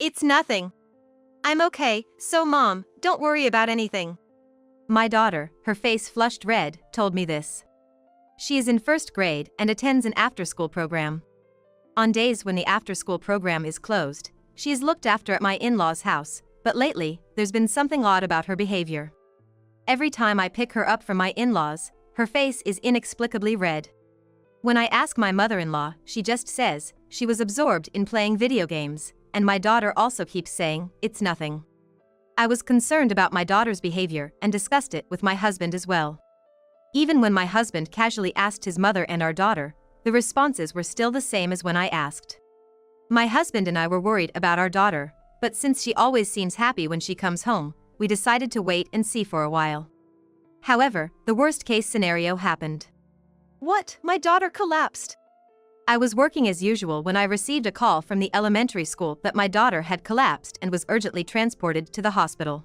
It's nothing. I'm okay, so Mom, don't worry about anything. My daughter, her face flushed red, told me this. She is in first grade and attends an after-school program. On days when the after-school program is closed, she is looked after at my in-laws' house, but lately, there's been something odd about her behavior. Every time I pick her up from my in-laws, her face is inexplicably red. When I ask my mother-in-law, she just says she was absorbed in playing video games, and my daughter also keeps saying, it's nothing. I was concerned about my daughter's behavior and discussed it with my husband as well. Even when my husband casually asked his mother and our daughter, the responses were still the same as when I asked. My husband and I were worried about our daughter, but since she always seems happy when she comes home, we decided to wait and see for a while. However, the worst-case scenario happened. What? My daughter collapsed. I was working as usual when I received a call from the elementary school that my daughter had collapsed and was urgently transported to the hospital.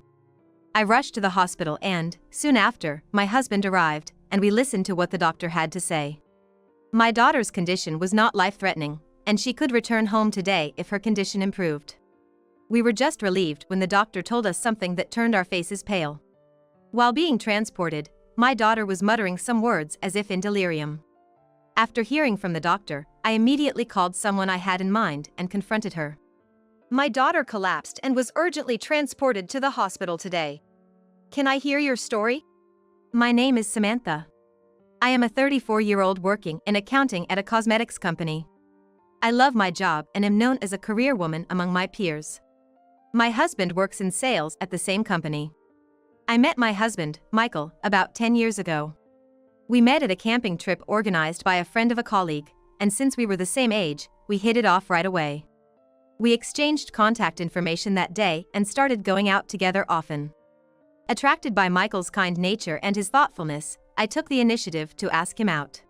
I rushed to the hospital and, soon after, my husband arrived, and we listened to what the doctor had to say. My daughter's condition was not life-threatening, and she could return home today if her condition improved. We were just relieved when the doctor told us something that turned our faces pale. While being transported, my daughter was muttering some words as if in delirium. After hearing from the doctor, I immediately called someone I had in mind and confronted her. My daughter collapsed and was urgently transported to the hospital today. Can I hear your story? My name is Samantha. I am a 34-year-old working in accounting at a cosmetics company. I love my job and am known as a career woman among my peers. My husband works in sales at the same company. I met my husband, Michael, about 10 years ago. We met at a camping trip organized by a friend of a colleague, and since we were the same age, we hit it off right away. We exchanged contact information that day and started going out together often. Attracted by Michael's kind nature and his thoughtfulness, I took the initiative to ask him out.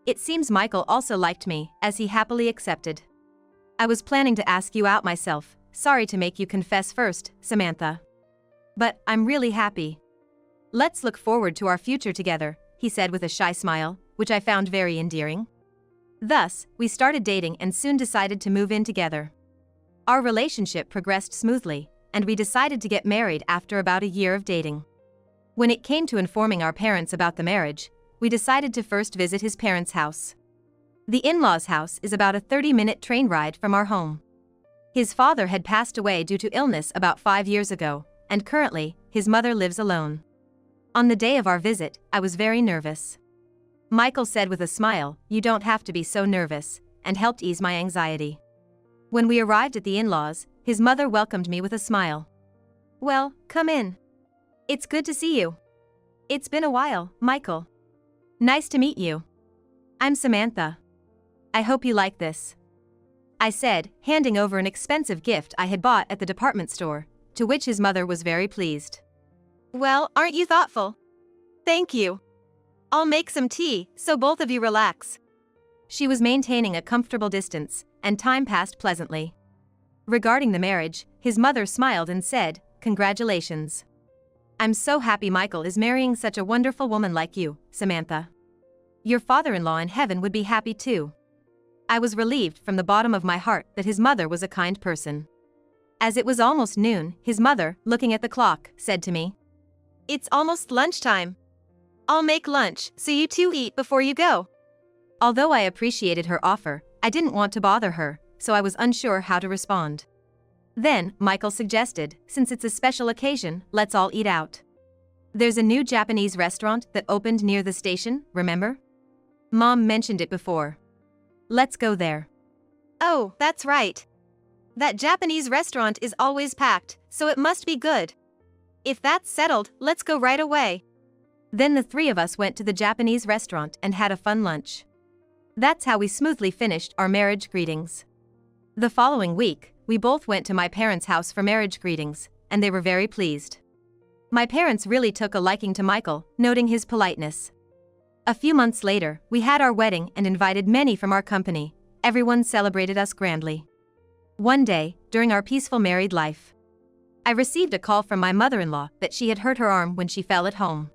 It seems Michael also liked me, as he happily accepted. I was planning to ask you out myself, sorry to make you confess first, Samantha. But I'm really happy. Let's look forward to our future together, he said with a shy smile, which I found very endearing. Thus, we started dating and soon decided to move in together. Our relationship progressed smoothly, and we decided to get married after about a year of dating. When it came to informing our parents about the marriage, we decided to first visit his parents' house. The in-laws' house is about a 30-minute train ride from our home. His father had passed away due to illness about 5 years ago, and currently, his mother lives alone. On the day of our visit, I was very nervous. Michael said with a smile, "You don't have to be so nervous," and helped ease my anxiety. When we arrived at the in-laws, his mother welcomed me with a smile. "Well, come in. It's good to see you. It's been a while, Michael. Nice to meet you. I'm Samantha. I hope you like this," I said, handing over an expensive gift I had bought at the department store, to which his mother was very pleased. Well, aren't you thoughtful? Thank you. I'll make some tea, so both of you relax. She was maintaining a comfortable distance, and time passed pleasantly. Regarding the marriage, his mother smiled and said, "Congratulations. I'm so happy Michael is marrying such a wonderful woman like you, Samantha. Your father-in-law in heaven would be happy too." I was relieved from the bottom of my heart that his mother was a kind person. As it was almost noon, his mother, looking at the clock, said to me, "It's almost lunchtime. I'll make lunch, so you two eat before you go." Although I appreciated her offer, I didn't want to bother her, so I was unsure how to respond. Then, Michael suggested, "Since it's a special occasion, let's all eat out. There's a new Japanese restaurant that opened near the station, remember? Mom mentioned it before. Let's go there." "Oh, that's right. That Japanese restaurant is always packed, so it must be good. If that's settled, let's go right away." Then the three of us went to the Japanese restaurant and had a fun lunch. That's how we smoothly finished our marriage greetings. The following week, we both went to my parents' house for marriage greetings, and they were very pleased. My parents really took a liking to Michael, noting his politeness. A few months later, we had our wedding and invited many from our company. Everyone celebrated us grandly. One day, during our peaceful married life, I received a call from my mother-in-law that she had hurt her arm when she fell at home.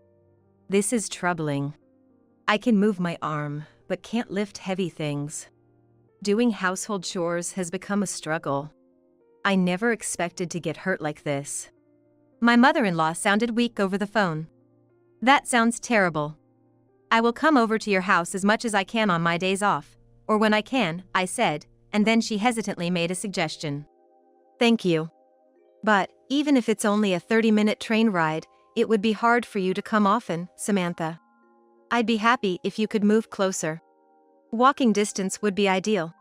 "This is troubling. I can move my arm, but can't lift heavy things. Doing household chores has become a struggle. I never expected to get hurt like this. My mother-in-law sounded weak over the phone. That sounds terrible. I will come over to your house as much as I can on my days off, or when I can, I said, and then she hesitantly made a suggestion. Thank you. But, even if it's only a 30-minute train ride, it would be hard for you to come often, Samantha. I'd be happy if you could move closer. Walking distance would be ideal.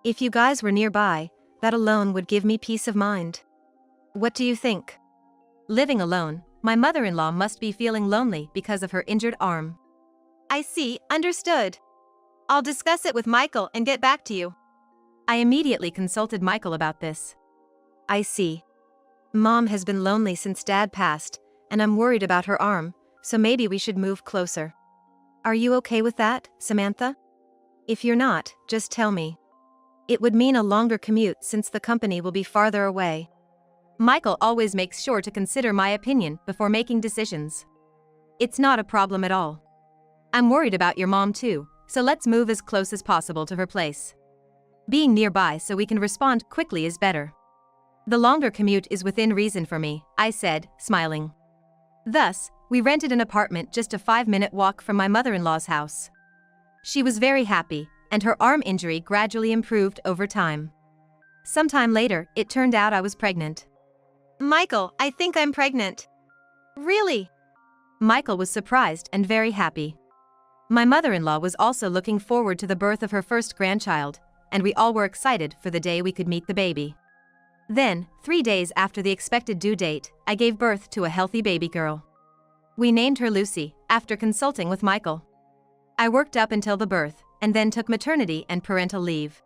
If you guys were nearby, that alone would give me peace of mind. What do you think? Living alone, my mother-in-law must be feeling lonely because of her injured arm. I see, understood. I'll discuss it with Michael and get back to you. I immediately consulted Michael about this. I see. Mom has been lonely since Dad passed, and I'm worried about her arm, so maybe we should move closer. Are you okay with that, Samantha? If you're not, just tell me. It would mean a longer commute since the company will be farther away. Michael always makes sure to consider my opinion before making decisions. It's not a problem at all. I'm worried about your mom too, so let's move as close as possible to her place. Being nearby so we can respond quickly is better. The longer commute is within reason for me, I said, smiling. Thus, we rented an apartment just a 5-minute walk from my mother-in-law's house. She was very happy, and her arm injury gradually improved over time. Sometime later, it turned out I was pregnant. Michael, I think I'm pregnant. Really? Michael was surprised and very happy. My mother-in-law was also looking forward to the birth of her first grandchild, and we all were excited for the day we could meet the baby. Then, 3 days after the expected due date, I gave birth to a healthy baby girl. We named her Lucy, after consulting with Michael. I worked up until the birth, and then took maternity and parental leave.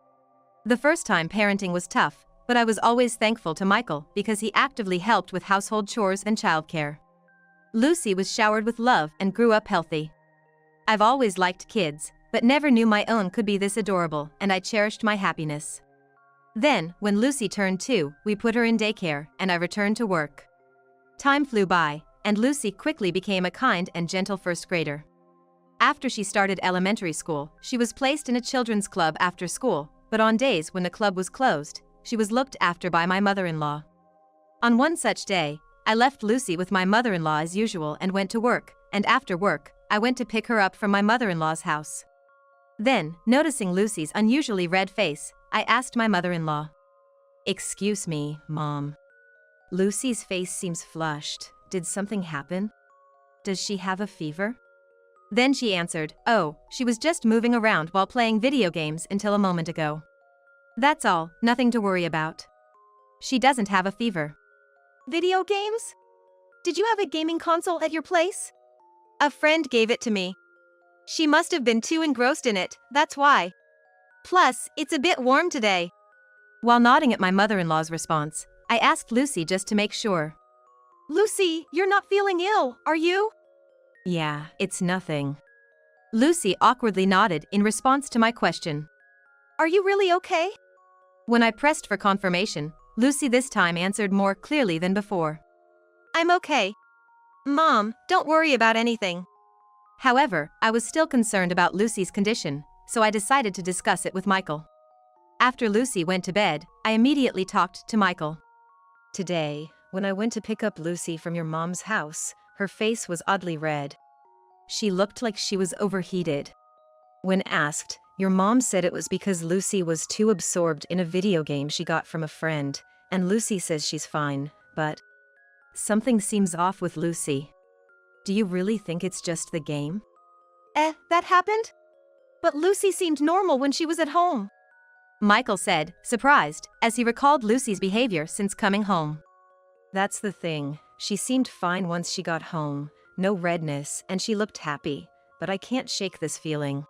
The first time parenting was tough, but I was always thankful to Michael because he actively helped with household chores and childcare. Lucy was showered with love and grew up healthy. I've always liked kids, but never knew my own could be this adorable, and I cherished my happiness. Then, when Lucy turned 2, we put her in daycare, and I returned to work. Time flew by, and Lucy quickly became a kind and gentle first grader. After she started elementary school, she was placed in a children's club after school, but on days when the club was closed, she was looked after by my mother-in-law. On one such day, I left Lucy with my mother-in-law as usual and went to work, and after work, I went to pick her up from my mother-in-law's house. Then, noticing Lucy's unusually red face, I asked my mother-in-law. "Excuse me, Mom. Lucy's face seems flushed. Did something happen? Does she have a fever?" Then she answered, "Oh, she was just moving around while playing video games until a moment ago. That's all, nothing to worry about. She doesn't have a fever." Video games? Did you have a gaming console at your place? A friend gave it to me. She must have been too engrossed in it, that's why. Plus, it's a bit warm today. While nodding at my mother-in-law's response, I asked Lucy just to make sure. Lucy, you're not feeling ill, are you? "Yeah, it's nothing." Lucy awkwardly nodded in response to my question. Are you really okay? When I pressed for confirmation, Lucy this time answered more clearly than before. I'm okay. Mom, don't worry about anything. However, I was still concerned about Lucy's condition, so I decided to discuss it with Michael. After Lucy went to bed, I immediately talked to Michael. Today, when I went to pick up Lucy from your mom's house, her face was oddly red. She looked like she was overheated. When asked, your mom said it was because Lucy was too absorbed in a video game she got from a friend, and Lucy says she's fine, but something seems off with Lucy. Do you really think it's just the game? That happened? But Lucy seemed normal when she was at home. Michael said, surprised, as he recalled Lucy's behavior since coming home. That's the thing. She seemed fine once she got home, no redness, and she looked happy, but I can't shake this feeling.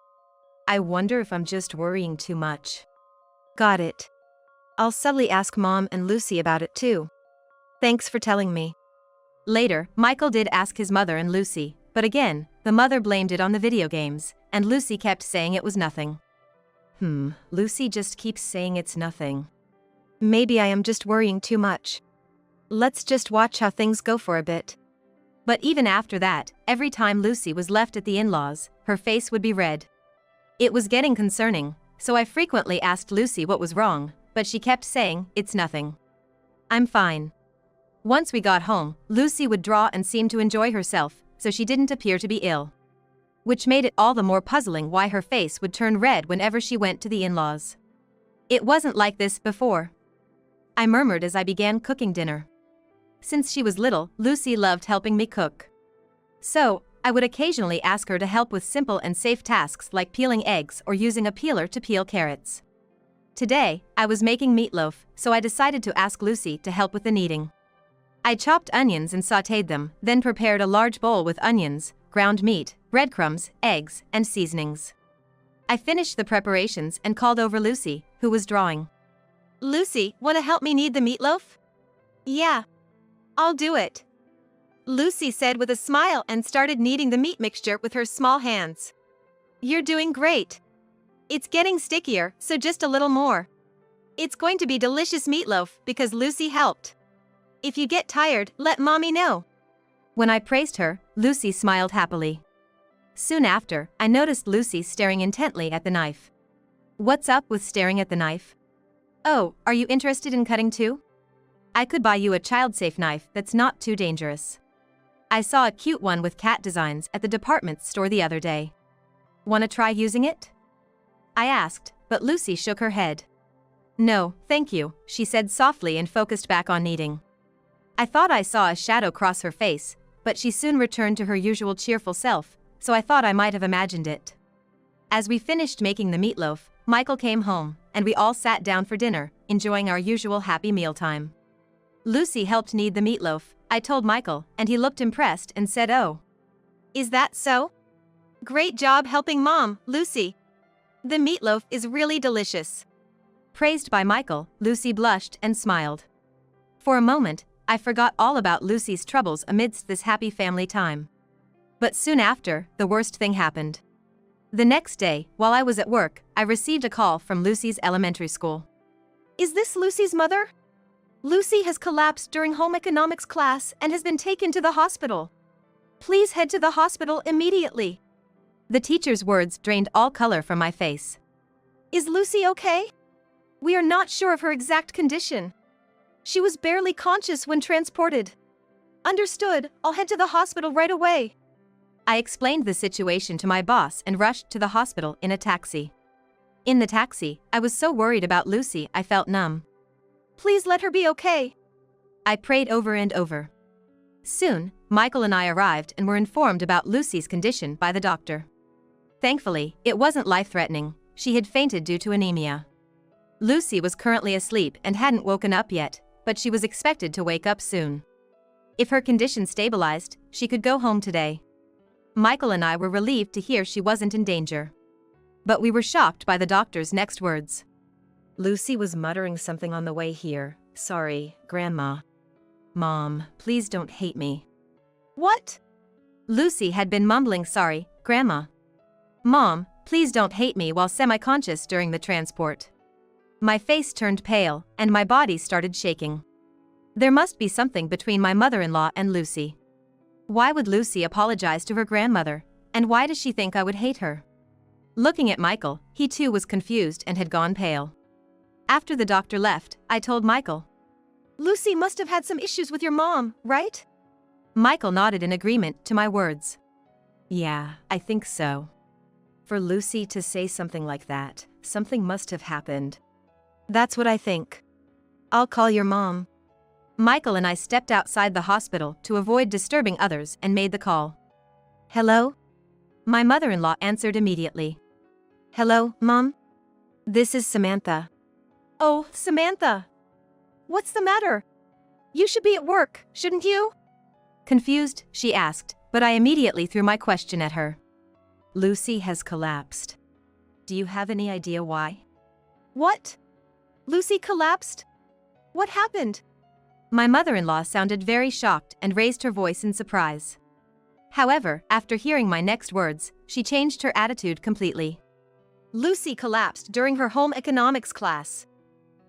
I wonder if I'm just worrying too much. Got it. I'll subtly ask Mom and Lucy about it too. Thanks for telling me. Later, Michael did ask his mother and Lucy, but again, the mother blamed it on the video games, and Lucy kept saying it was nothing. Lucy just keeps saying it's nothing. Maybe I am just worrying too much. Let's just watch how things go for a bit. But even after that, every time Lucy was left at the in-laws, her face would be red. It was getting concerning, so I frequently asked Lucy what was wrong, but she kept saying, it's nothing. I'm fine. Once we got home, Lucy would draw and seem to enjoy herself, so she didn't appear to be ill. Which made it all the more puzzling why her face would turn red whenever she went to the in-laws. It wasn't like this before, I murmured as I began cooking dinner. Since she was little, Lucy loved helping me cook. So, I would occasionally ask her to help with simple and safe tasks like peeling eggs or using a peeler to peel carrots. Today, I was making meatloaf, so I decided to ask Lucy to help with the kneading. I chopped onions and sautéed them, then prepared a large bowl with onions, ground meat, breadcrumbs, eggs, and seasonings. I finished the preparations and called over Lucy, who was drawing. Lucy, want to help me knead the meatloaf? Yeah. I'll do it. Lucy said with a smile and started kneading the meat mixture with her small hands. You're doing great. It's getting stickier, so just a little more. It's going to be delicious meatloaf because Lucy helped. If you get tired, let Mommy know. When I praised her, Lucy smiled happily. Soon after, I noticed Lucy staring intently at the knife. What's up with staring at the knife? Oh, are you interested in cutting too? I could buy you a child-safe knife that's not too dangerous. I saw a cute one with cat designs at the department store the other day. Want to try using it? I asked, but Lucy shook her head. No, thank you, she said softly and focused back on kneading. I thought I saw a shadow cross her face, but she soon returned to her usual cheerful self, so I thought I might have imagined it. As we finished making the meatloaf, Michael came home, and we all sat down for dinner, enjoying our usual happy mealtime. Lucy helped knead the meatloaf, I told Michael, and he looked impressed and said, "Oh. Is that so? Great job helping Mom, Lucy. The meatloaf is really delicious." Praised by Michael, Lucy blushed and smiled. For a moment, I forgot all about Lucy's troubles amidst this happy family time. But soon after, the worst thing happened. The next day, while I was at work, I received a call from Lucy's elementary school. Is this Lucy's mother? Lucy has collapsed during home economics class and has been taken to the hospital. Please head to the hospital immediately. The teacher's words drained all color from my face. Is Lucy okay? We are not sure of her exact condition. She was barely conscious when transported. Understood, I'll head to the hospital right away. I explained the situation to my boss and rushed to the hospital in a taxi. In the taxi, I was so worried about Lucy I felt numb. Please let her be okay. I prayed over and over. Soon, Michael and I arrived and were informed about Lucy's condition by the doctor. Thankfully, it wasn't life-threatening. She had fainted due to anemia. Lucy was currently asleep and hadn't woken up yet, but she was expected to wake up soon. If her condition stabilized, she could go home today. Michael and I were relieved to hear she wasn't in danger. But we were shocked by the doctor's next words. Lucy was muttering something on the way here. Sorry, Grandma. Mom, please don't hate me. What? Lucy had been mumbling sorry, Grandma. Mom, please don't hate me while semi-conscious during the transport. My face turned pale, and my body started shaking. There must be something between my mother-in-law and Lucy. Why would Lucy apologize to her grandmother, and why does she think I would hate her? Looking at Michael, he too was confused and had gone pale. After the doctor left, I told Michael. Lucy must have had some issues with your mom, right? Michael nodded in agreement to my words. Yeah, I think so. For Lucy to say something like that, something must have happened. That's what I think. I'll call your mom. Michael and I stepped outside the hospital to avoid disturbing others and made the call. Hello? My mother-in-law answered immediately. Hello, Mom? This is Samantha. Oh, Samantha. What's the matter? You should be at work, shouldn't you? Confused, she asked, but I immediately threw my question at her. Lucy has collapsed. Do you have any idea why? What? Lucy collapsed? What happened? My mother-in-law sounded very shocked and raised her voice in surprise. However, after hearing my next words, she changed her attitude completely. Lucy collapsed during her home economics class.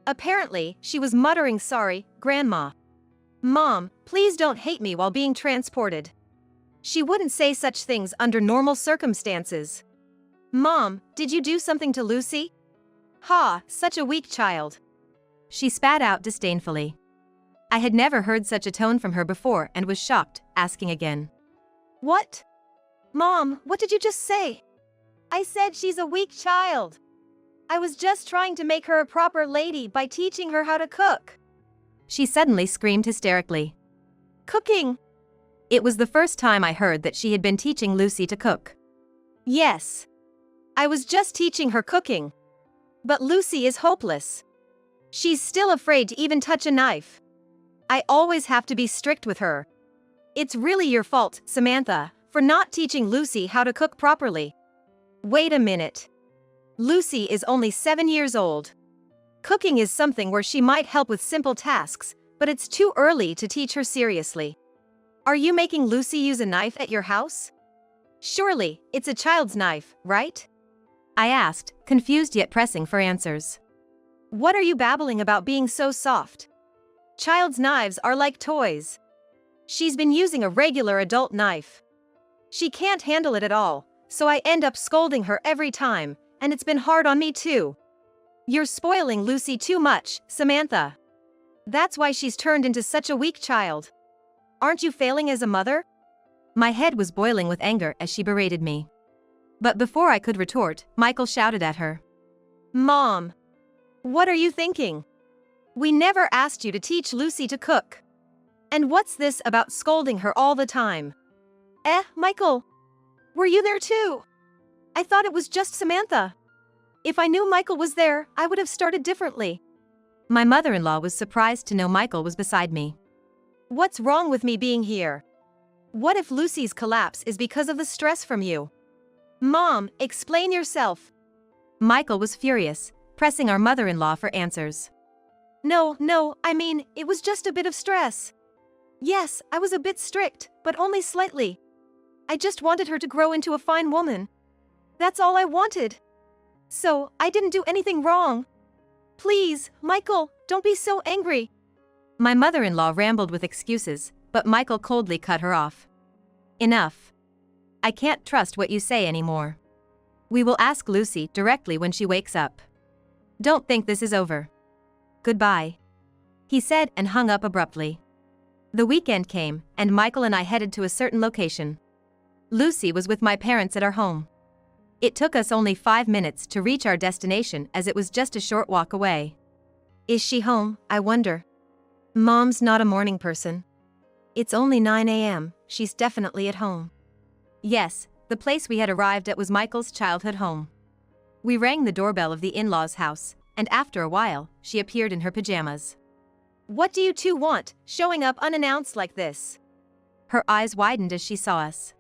Apparently, she was muttering sorry, Grandma. Mom, please don't hate me while being transported. She wouldn't say such things under normal circumstances. Mom, did you do something to Lucy? Ha, such a weak child. She spat out disdainfully. I had never heard such a tone from her before and was shocked, asking again. What? Mom, what did you just say? I said she's a weak child. I was just trying to make her a proper lady by teaching her how to cook. She suddenly screamed hysterically. Cooking? It was the first time I heard that she had been teaching Lucy to cook. Yes. I was just teaching her cooking. But Lucy is hopeless. She's still afraid to even touch a knife. I always have to be strict with her. It's really your fault, Samantha, for not teaching Lucy how to cook properly. Wait a minute. Lucy is only 7 years old. Cooking is something where she might help with simple tasks, but it's too early to teach her seriously. Are you making Lucy use a knife at your house? Surely, it's a child's knife, right? I asked, confused yet pressing for answers. What are you babbling about being so soft? Child's knives are like toys. She's been using a regular adult knife. She can't handle it at all, so I end up scolding her every time, and it's been hard on me too. You're spoiling Lucy too much, Samantha. That's why she's turned into such a weak child. Aren't you failing as a mother? My head was boiling with anger as she berated me. But before I could retort, Michael shouted at her. Mom! What are you thinking? We never asked you to teach Lucy to cook. And what's this about scolding her all the time? Michael! Were you there too? I thought it was just Samantha. If I knew Michael was there, I would have started differently. My mother-in-law was surprised to know Michael was beside me. What's wrong with me being here? What if Lucy's collapse is because of the stress from you? Mom, explain yourself. Michael was furious, pressing our mother-in-law for answers. No, I mean, it was just a bit of stress. Yes, I was a bit strict, but only slightly. I just wanted her to grow into a fine woman. That's all I wanted. So, I didn't do anything wrong. Please, Michael, don't be so angry. My mother-in-law rambled with excuses, but Michael coldly cut her off. Enough. I can't trust what you say anymore. We will ask Lucy directly when she wakes up. Don't think this is over. Goodbye. He said and hung up abruptly. The weekend came, and Michael and I headed to a certain location. Lucy was with my parents at our home. It took us only 5 minutes to reach our destination as it was just a short walk away. Is she home, I wonder? Mom's not a morning person. It's only 9 a.m., she's definitely at home. Yes, the place we had arrived at was Michael's childhood home. We rang the doorbell of the in-laws' house, and after a while, she appeared in her pajamas. What do you two want, showing up unannounced like this? Her eyes widened as she saw us.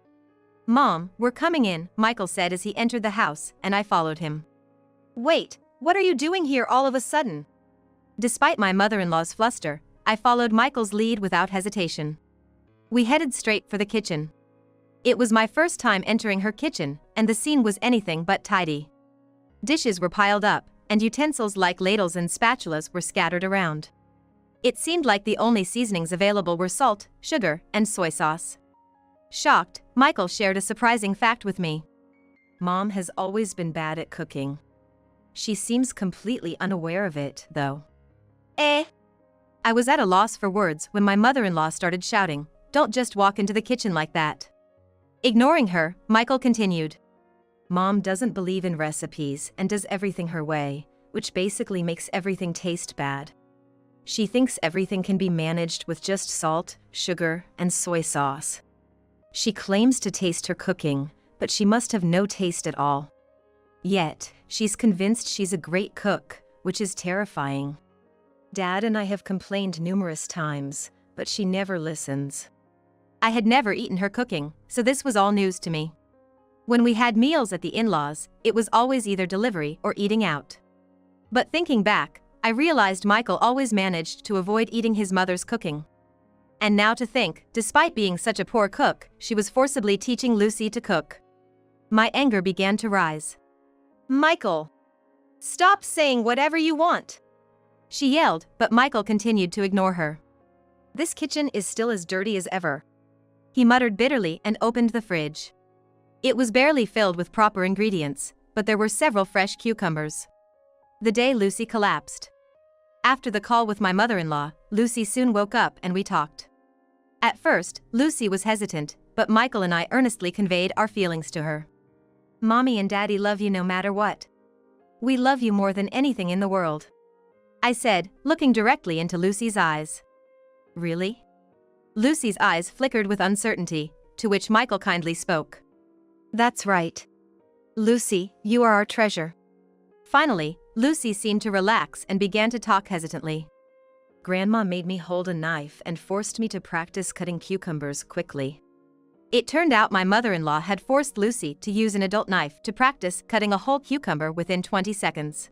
Mom, we're coming in, Michael said as he entered the house, and I followed him. Wait, what are you doing here all of a sudden? Despite my mother-in-law's fluster, I followed Michael's lead without hesitation. We headed straight for the kitchen. It was my first time entering her kitchen, and the scene was anything but tidy. Dishes were piled up, and utensils like ladles and spatulas were scattered around. It seemed like the only seasonings available were salt, sugar, and soy sauce. Shocked, Michael shared a surprising fact with me. Mom has always been bad at cooking. She seems completely unaware of it, though. I was at a loss for words when my mother-in-law started shouting, "Don't just walk into the kitchen like that." Ignoring her, Michael continued. Mom doesn't believe in recipes and does everything her way, which basically makes everything taste bad. She thinks everything can be managed with just salt, sugar, and soy sauce. She claims to taste her cooking, but she must have no taste at all. Yet, she's convinced she's a great cook, which is terrifying. Dad and I have complained numerous times, but she never listens. I had never eaten her cooking, so this was all news to me. When we had meals at the in-laws, it was always either delivery or eating out. But thinking back, I realized Michael always managed to avoid eating his mother's cooking. And now to think, despite being such a poor cook, she was forcibly teaching Lucy to cook. My anger began to rise. Michael! Stop saying whatever you want! She yelled, but Michael continued to ignore her. This kitchen is still as dirty as ever. He muttered bitterly and opened the fridge. It was barely filled with proper ingredients, but there were several fresh cucumbers. The day Lucy collapsed. After the call with my mother-in-law, Lucy soon woke up and we talked. At first, Lucy was hesitant, but Michael and I earnestly conveyed our feelings to her. Mommy and Daddy love you no matter what. We love you more than anything in the world, I said, looking directly into Lucy's eyes. Really? Lucy's eyes flickered with uncertainty, to which Michael kindly spoke. That's right. Lucy, you are our treasure. Finally, Lucy seemed to relax and began to talk hesitantly. Grandma made me hold a knife and forced me to practice cutting cucumbers quickly. It turned out my mother-in-law had forced Lucy to use an adult knife to practice cutting a whole cucumber within 20 seconds.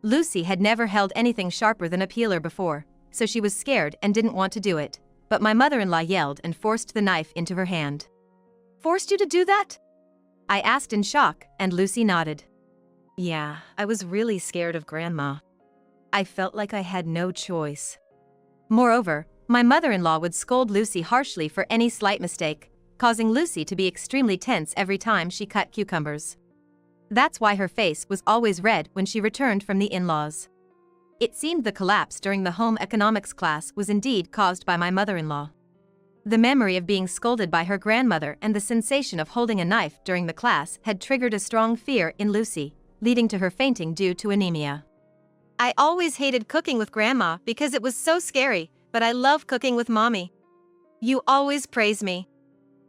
Lucy had never held anything sharper than a peeler before, so she was scared and didn't want to do it, but my mother-in-law yelled and forced the knife into her hand. Forced you to do that? I asked in shock, and Lucy nodded. Yeah, I was really scared of Grandma. I felt like I had no choice. Moreover, my mother-in-law would scold Lucy harshly for any slight mistake, causing Lucy to be extremely tense every time she cut cucumbers. That's why her face was always red when she returned from the in-laws. It seemed the collapse during the home economics class was indeed caused by my mother-in-law. The memory of being scolded by her grandmother and the sensation of holding a knife during the class had triggered a strong fear in Lucy, leading to her fainting due to anemia. I always hated cooking with Grandma because it was so scary, but I love cooking with Mommy. You always praise me.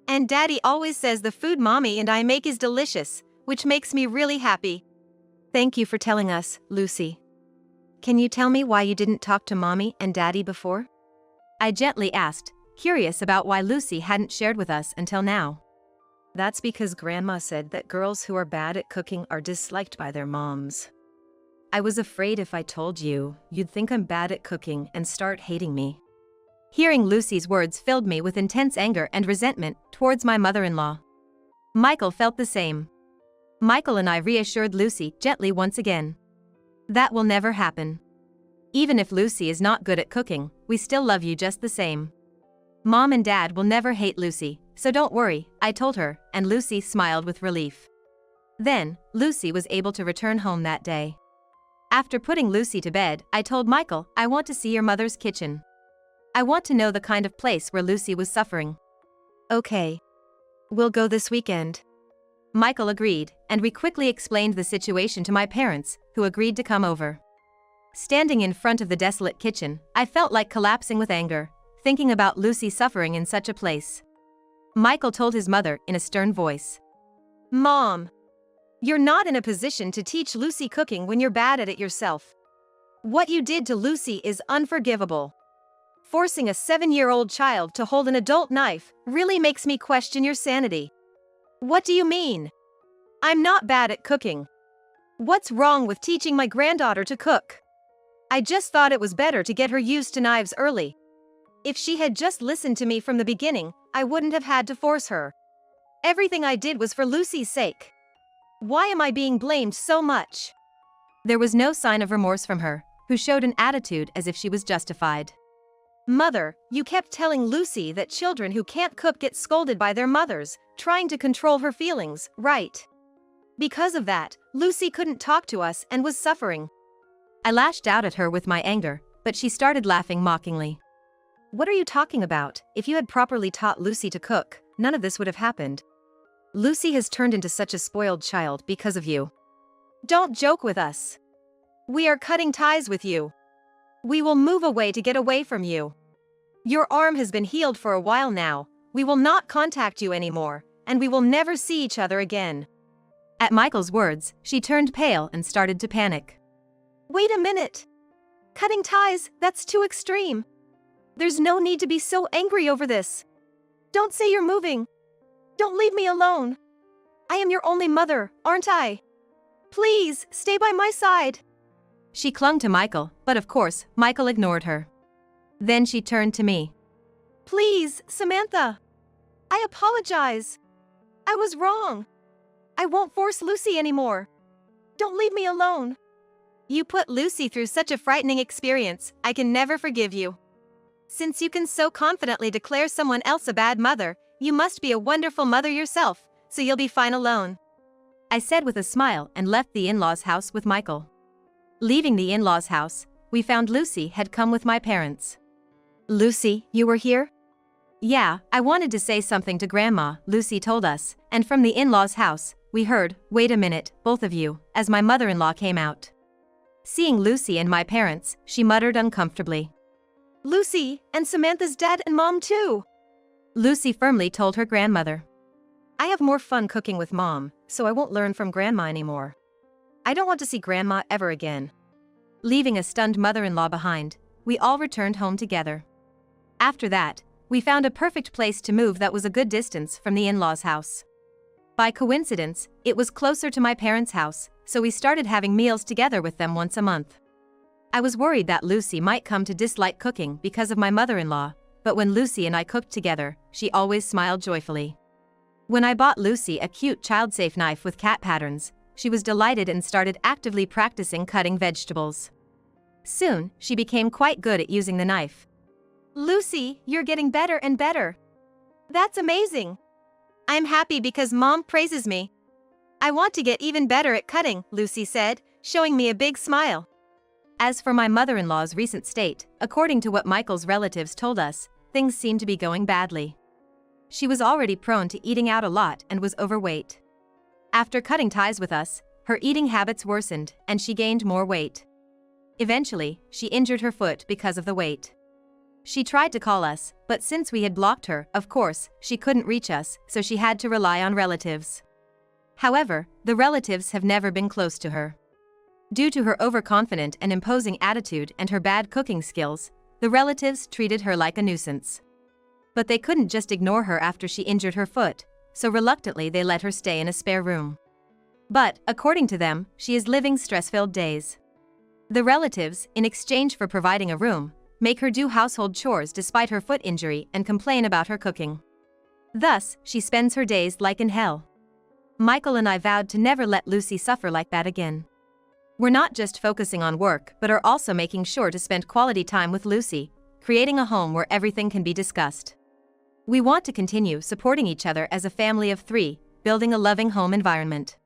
And Daddy always says the food Mommy and I make is delicious, which makes me really happy. Thank you for telling us, Lucy. Can you tell me why you didn't talk to Mommy and Daddy before? I gently asked, curious about why Lucy hadn't shared with us until now. That's because Grandma said that girls who are bad at cooking are disliked by their moms. I was afraid if I told you, you'd think I'm bad at cooking and start hating me. Hearing Lucy's words filled me with intense anger and resentment towards my mother-in-law. Michael felt the same. Michael and I reassured Lucy gently once again. That will never happen. Even if Lucy is not good at cooking, we still love you just the same. Mom and Dad will never hate Lucy, so don't worry, I told her, and Lucy smiled with relief. Then, Lucy was able to return home that day. After putting Lucy to bed, I told Michael, I want to see your mother's kitchen. I want to know the kind of place where Lucy was suffering. Okay. We'll go this weekend. Michael agreed, and we quickly explained the situation to my parents, who agreed to come over. Standing in front of the desolate kitchen, I felt like collapsing with anger, thinking about Lucy suffering in such a place. Michael told his mother in a stern voice. Mom, you're not in a position to teach Lucy cooking when you're bad at it yourself. What you did to Lucy is unforgivable. Forcing a 7-year-old child to hold an adult knife really makes me question your sanity. What do you mean? I'm not bad at cooking. What's wrong with teaching my granddaughter to cook? I just thought it was better to get her used to knives early. If she had just listened to me from the beginning, I wouldn't have had to force her. Everything I did was for Lucy's sake. Why am I being blamed so much? There was no sign of remorse from her, who showed an attitude as if she was justified. Mother, you kept telling Lucy that children who can't cook get scolded by their mothers, trying to control her feelings, right? Because of that, Lucy couldn't talk to us and was suffering. I lashed out at her with my anger, but she started laughing mockingly. What are you talking about? If you had properly taught Lucy to cook, none of this would have happened. Lucy has turned into such a spoiled child because of you. Don't joke with us. We are cutting ties with you. We will move away to get away from you. Your arm has been healed for a while now. We will not contact you anymore, and we will never see each other again. At Michael's words, she turned pale and started to panic. Wait a minute. Cutting ties, that's too extreme. There's no need to be so angry over this. Don't say you're moving. Don't leave me alone. I am your only mother, aren't I? Please, stay by my side. She clung to Michael, but of course, Michael ignored her. Then she turned to me. Please, Samantha. I apologize. I was wrong. I won't force Lucy anymore. Don't leave me alone. You put Lucy through such a frightening experience, I can never forgive you. Since you can so confidently declare someone else a bad mother, you must be a wonderful mother yourself, so you'll be fine alone. I said with a smile and left the in-laws' house with Michael. Leaving the in-laws' house, we found Lucy had come with my parents. Lucy, you were here? Yeah, I wanted to say something to Grandma, Lucy told us, and from the in-laws' house, we heard, "Wait a minute, both of you," as my mother-in-law came out. Seeing Lucy and my parents, she muttered uncomfortably. Lucy, and Samantha's dad and mom too. Lucy firmly told her grandmother. I have more fun cooking with mom, so I won't learn from grandma anymore. I don't want to see grandma ever again. Leaving a stunned mother-in-law behind, we all returned home together. After that, we found a perfect place to move that was a good distance from the in-laws' house. By coincidence, it was closer to my parents' house, so we started having meals together with them once a month. I was worried that Lucy might come to dislike cooking because of my mother-in-law, but when Lucy and I cooked together, she always smiled joyfully. When I bought Lucy a cute child-safe knife with cat patterns, she was delighted and started actively practicing cutting vegetables. Soon, she became quite good at using the knife. Lucy, you're getting better and better. That's amazing. I'm happy because mom praises me. I want to get even better at cutting, Lucy said, showing me a big smile. As for my mother-in-law's recent state, according to what Michael's relatives told us, things seemed to be going badly. She was already prone to eating out a lot and was overweight. After cutting ties with us, her eating habits worsened and she gained more weight. Eventually, she injured her foot because of the weight. She tried to call us, but since we had blocked her, of course, she couldn't reach us, so she had to rely on relatives. However, the relatives have never been close to her. Due to her overconfident and imposing attitude and her bad cooking skills, the relatives treated her like a nuisance. But they couldn't just ignore her after she injured her foot, so reluctantly they let her stay in a spare room. But, according to them, she is living stress-filled days. The relatives, in exchange for providing a room, make her do household chores despite her foot injury and complain about her cooking. Thus, she spends her days like in hell. Michael and I vowed to never let Lucy suffer like that again. We're not just focusing on work but are also making sure to spend quality time with Lucy, creating a home where everything can be discussed. We want to continue supporting each other as a family of 3, building a loving home environment.